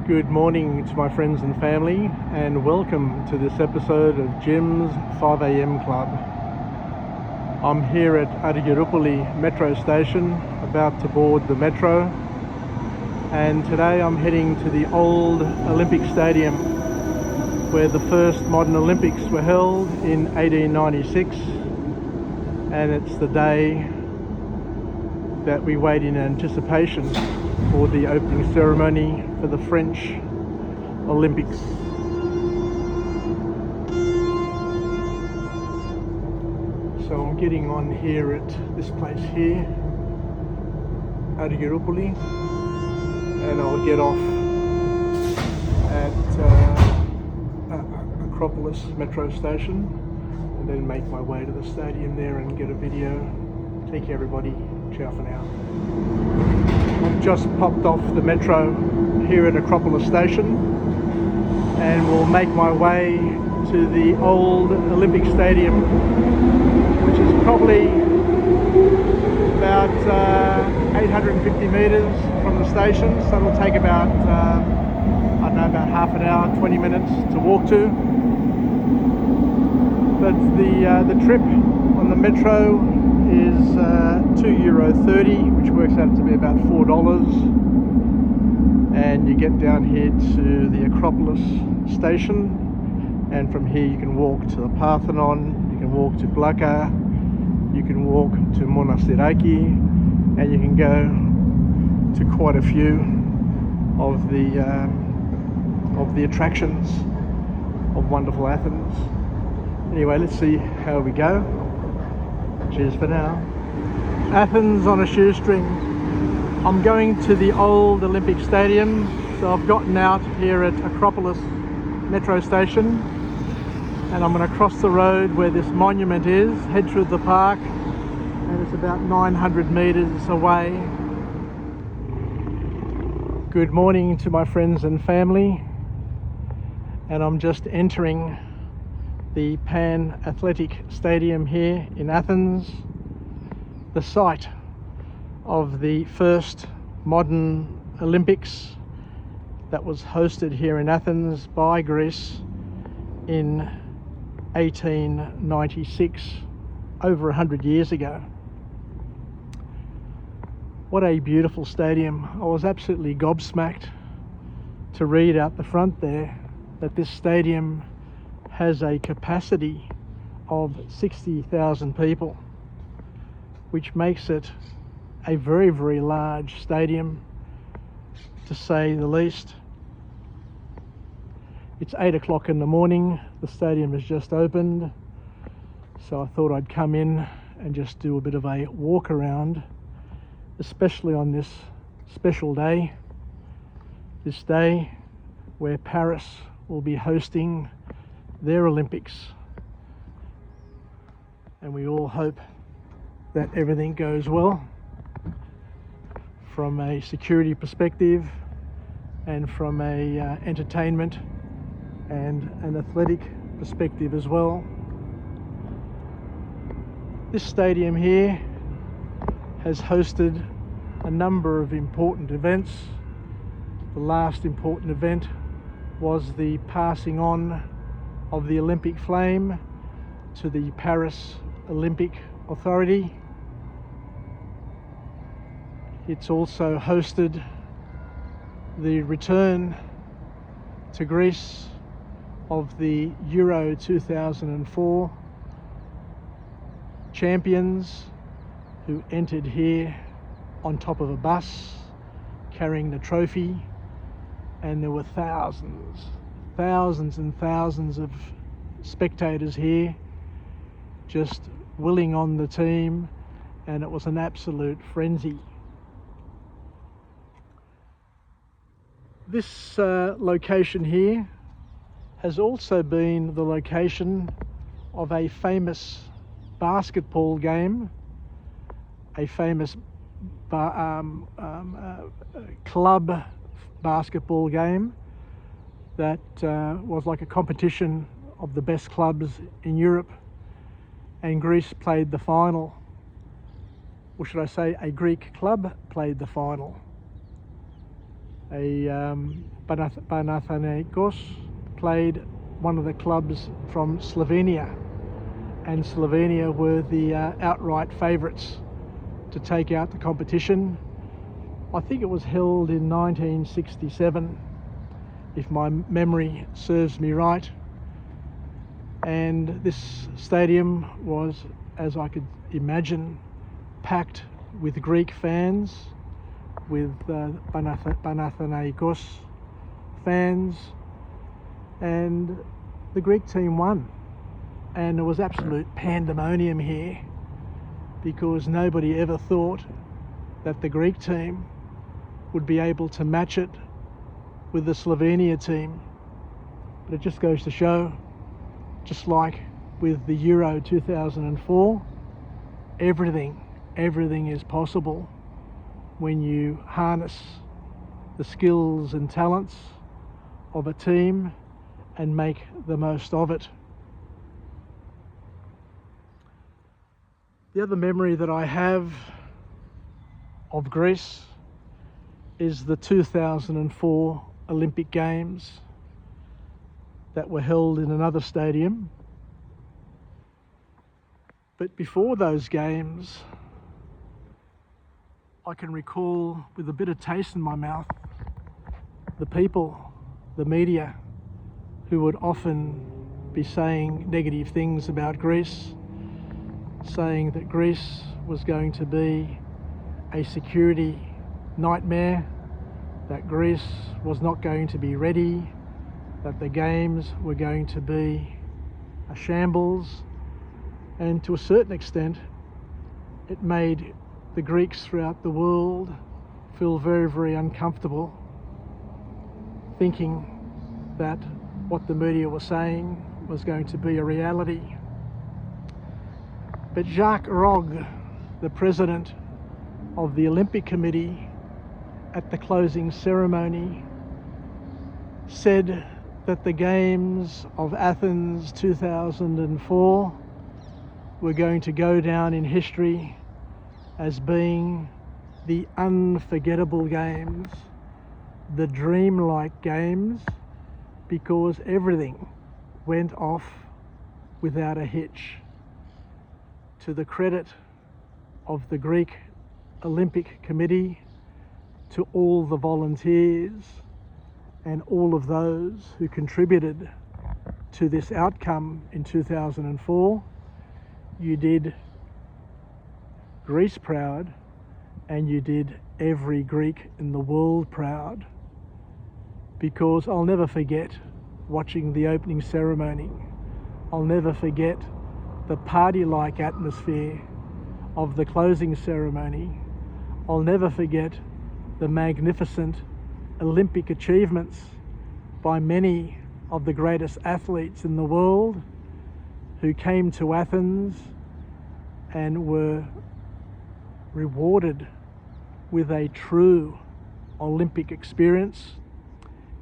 Good morning to my friends and family, and welcome to this episode of Jim's 5 a.m. Club. I'm here at Athens metro station, about to board the metro, and today I'm heading to the old Olympic Stadium where the first modern Olympics were held in 1896, and it's the day that we wait in anticipation for the opening ceremony for the French Olympics. So I'm getting on here at this place here, Athens, and I'll get off at Acropolis metro station and then make my way to the stadium there and get a video. Take care everybody, ciao for now. I've just popped off the metro here at Acropolis station and will make my way to the old Olympic Stadium, which is probably about 850 metres from the station, so it'll take about, about half an hour, 20 minutes to walk to. But the trip on the metro is €2.30, which works out to be about $4, and you get down here to the Acropolis station, and from here you can walk to the Parthenon, you can walk to Blaka, you can walk to Monastiraki, and you can go to quite a few of the attractions of wonderful Athens. Anyway, let's see how we go. Cheers for now. Athens on a shoestring. I'm going to the old Olympic Stadium, so I've gotten out here at Acropolis metro station, and I'm going to cross the road where this monument is, head through the park, and it's about 900 metres away. Good morning to my friends and family, and I'm just entering the Pan Athletic Stadium here in Athens, the site of the first modern Olympics that was hosted here in Athens by Greece in 1896, over 100 years ago. What a beautiful stadium. I was absolutely gobsmacked to read out the front there that this stadium has a capacity of 60,000 people, which makes it a very, very large stadium, to say the least. It's 8 o'clock in the morning, the stadium has just opened, so I thought I'd come in and just do a bit of a walk around, especially on this special day, this day where Paris will be hosting their Olympics, and we all hope that everything goes well from a security perspective and from a entertainment and an athletic perspective as well. This stadium here has hosted a number of important events. The last important event was the passing on of the Olympic flame to the Paris Olympic Authority. It's also hosted the return to Greece of the Euro 2004 champions, who entered here on top of a bus carrying the trophy, and there were thousands and thousands of spectators here just willing on the team, and it was an absolute frenzy. This location here has also been the location of a famous basketball game, a famous club basketball game that was like a competition of the best clubs in Europe, and Greece played the final. Or should I say, a Greek club played the final. Panathinaikos played one of the clubs from Slovenia, and Slovenia were the outright favourites to take out the competition. I think it was held in 1967, if my memory serves me right, and this stadium was, as I could imagine, packed with Greek fans, with Panathinaikos fans, and the Greek team won. And there was absolute pandemonium here because nobody ever thought that the Greek team would be able to match it with the Slovenia team. But it just goes to show, just like with the Euro 2004, everything is possible when you harness the skills and talents of a team and make the most of it. The other memory that I have of Greece is the 2004 Olympic Games that were held in another stadium. But before those games, I can recall with a bit of taste in my mouth, the people, the media, who would often be saying negative things about Greece, saying that Greece was going to be a security nightmare, that Greece was not going to be ready, that the games were going to be a shambles, and to a certain extent it made the Greeks throughout the world feel very uncomfortable, thinking that what the media was saying was going to be a reality. But Jacques Rogge, the president of the Olympic Committee, at the closing ceremony said that the Games of Athens 2004 were going to go down in history as being the unforgettable games, the dreamlike games, because everything went off without a hitch. To the credit of the Greek Olympic Committee, to all the volunteers and all of those who contributed to this outcome in 2004, you did Greece proud, and you did every Greek in the world proud, because I'll never forget watching the opening ceremony. I'll never forget the party-like atmosphere of the closing ceremony. I'll never forget the magnificent Olympic achievements by many of the greatest athletes in the world who came to Athens and were rewarded with a true Olympic experience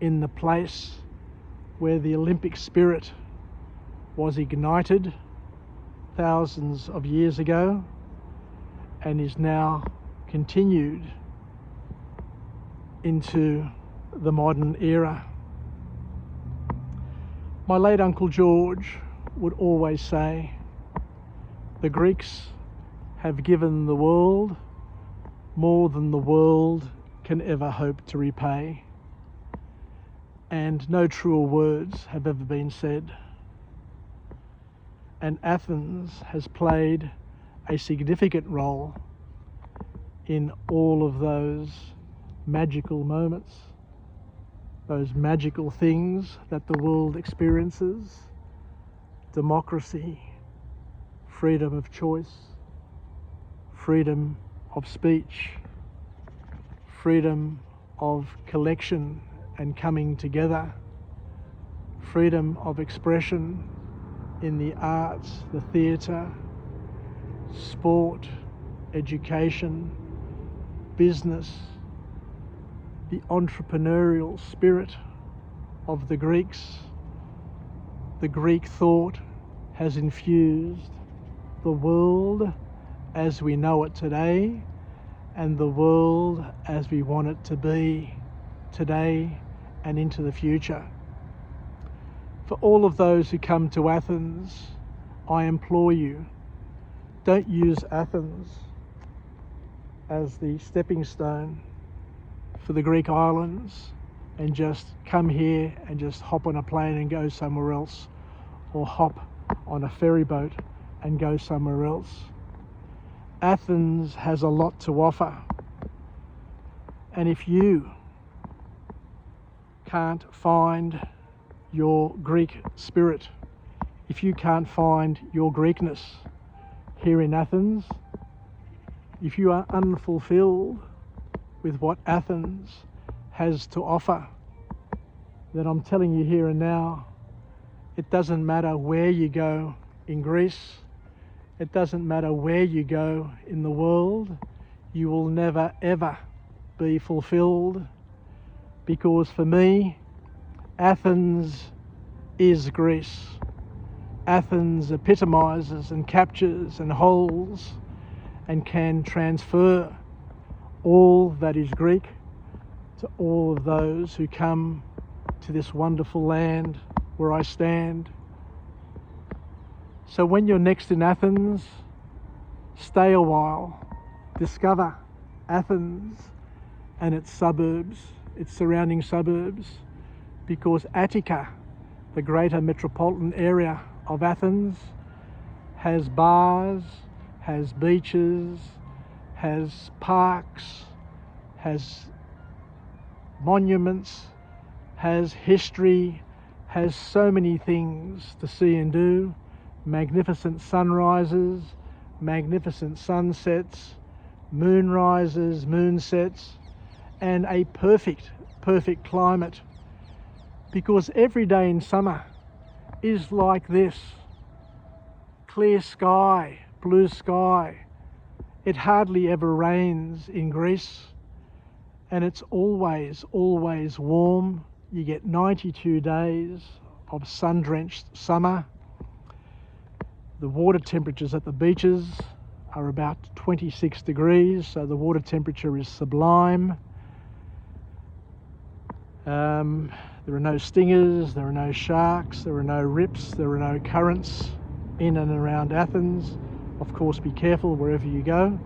in the place where the Olympic spirit was ignited thousands of years ago and is now continued into the modern era. My late Uncle George would always say, the Greeks have given the world more than the world can ever hope to repay. And no truer words have ever been said. And Athens has played a significant role in all of those magical moments, those magical things that the world experiences: democracy, freedom of choice, freedom of speech, freedom of collection and coming together, freedom of expression in the arts, the theatre, sport, education, business, the entrepreneurial spirit of the Greeks. The Greek thought has infused the world as we know it today and the world as we want it to be today and into the future. For all of those who come to Athens, I implore you, don't use Athens as the stepping stone for the Greek islands and just come here and just hop on a plane and go somewhere else, or hop on a ferry boat and go somewhere else. Athens has a lot to offer, and if you can't find your Greek spirit, if you can't find your Greekness here in Athens, if you are unfulfilled with what Athens has to offer, then I'm telling you here and now, it doesn't matter where you go in Greece, it doesn't matter where you go in the world, you will never ever be fulfilled, because for me, Athens is Greece. Athens epitomizes and captures and holds and can transfer all that is Greek to all of those who come to this wonderful land where I stand. So when you're next in Athens, stay a while, discover Athens and its suburbs, its surrounding suburbs, because Attica, the greater metropolitan area of Athens, has bars, has beaches, has parks, has monuments, has history, has so many things to see and do, magnificent sunrises, magnificent sunsets, moonrises, moonsets, and a perfect climate, because every day in summer is like this: clear sky, blue sky. It hardly ever rains in Greece, and it's always warm. You get 92 days of sun-drenched summer. The water temperatures at the beaches are about 26 degrees, so the water temperature is sublime. There are no stingers, there are no sharks, there are no rips, there are no currents in and around Athens. Of course, be careful wherever you go,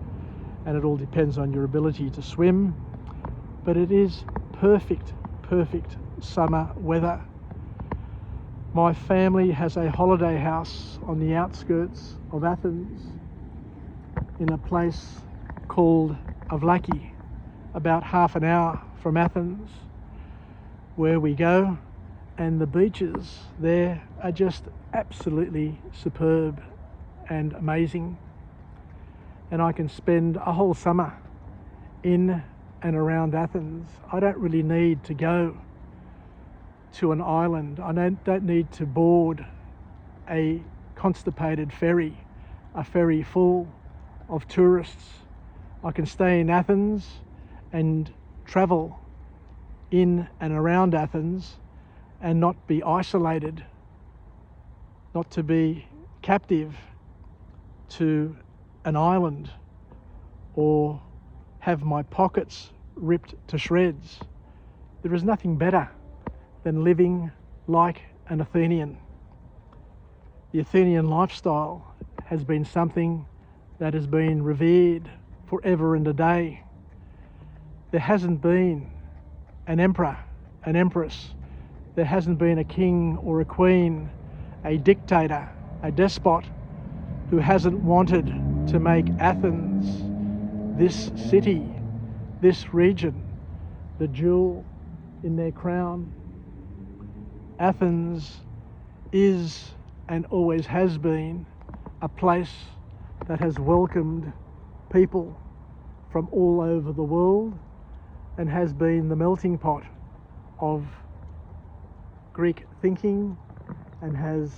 and it all depends on your ability to swim, but it is perfect summer weather. My family has a holiday house on the outskirts of Athens in a place called Avlaki, about half an hour from Athens, where we go, and the beaches there are just absolutely superb and amazing, and I can spend a whole summer in and around Athens. I don't really need to go to an island. I don't need to board a constipated ferry, a ferry full of tourists. I can stay in Athens and travel in and around Athens and not be isolated, not to be captive to an island or have my pockets ripped to shreds. There is nothing better than living like an Athenian. The Athenian lifestyle has been something that has been revered forever and a day. There hasn't been an emperor, an empress, there hasn't been a king or a queen, a dictator, a despot, who hasn't wanted to make Athens, this city, this region, the jewel in their crown. Athens is and always has been a place that has welcomed people from all over the world and has been the melting pot of Greek thinking, and has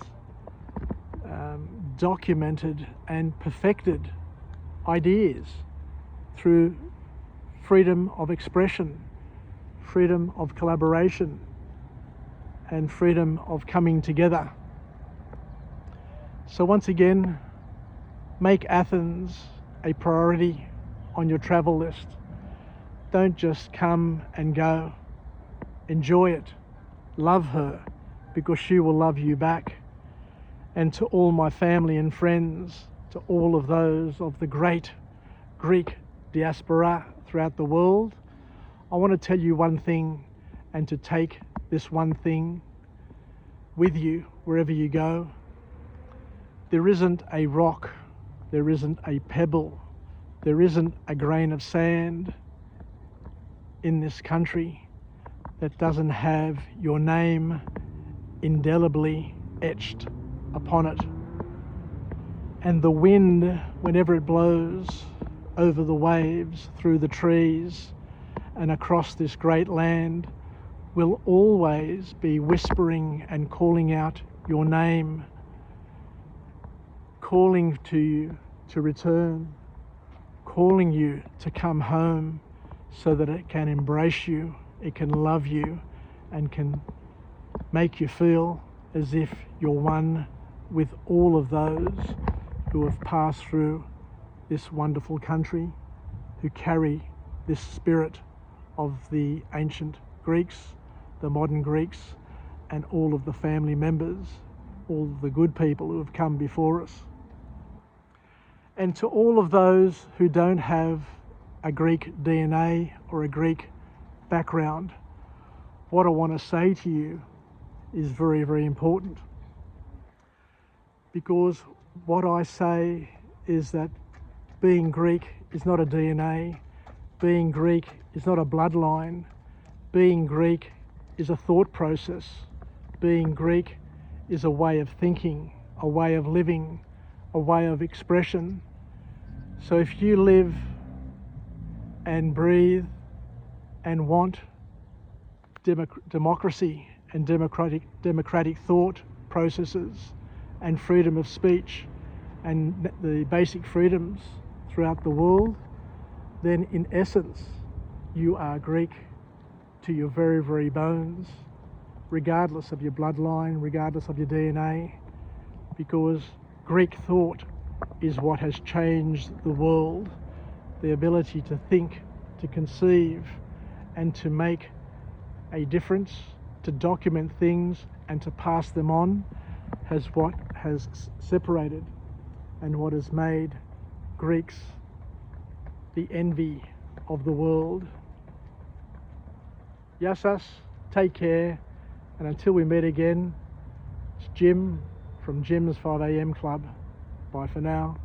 documented and perfected ideas through freedom of expression, freedom of collaboration, and freedom of coming together. So once again, make Athens a priority on your travel list. Don't just come and go. enjoy it, love her, because she will love you back. And to all my family and friends, to all of those of the great Greek diaspora throughout the world, I want to tell you one thing, and to take this one thing with you wherever you go. There isn't a rock, there isn't a pebble, there isn't a grain of sand in this country that doesn't have your name indelibly etched upon it. And the wind, whenever it blows over the waves, through the trees and across this great land, will always be whispering and calling out your name, calling to you to return, calling you to come home, so that it can embrace you, it can love you, and can make you feel as if you're one with all of those who have passed through this wonderful country, who carry this spirit of the ancient Greeks, the modern Greeks, and all of the family members, all the good people who have come before us. And to all of those who don't have a Greek DNA or a Greek background, what I want to say to you is very, very important. Because what I say is that being Greek is not a DNA, being Greek is not a bloodline, being Greek is a thought process, being Greek is a way of thinking, a way of living, a way of expression. So if you live and breathe and want democracy and democratic thought processes and freedom of speech and the basic freedoms throughout the world, then in essence you are Greek to your very, very bones, regardless of your bloodline, regardless of your DNA, because Greek thought is what has changed the world. The ability to think, to conceive, and to make a difference, to document things and to pass them on, what has separated and what has made Greeks the envy of the world. Yassas, take care, and until we meet again, it's Jim from Jim's 5am Club. Bye for now.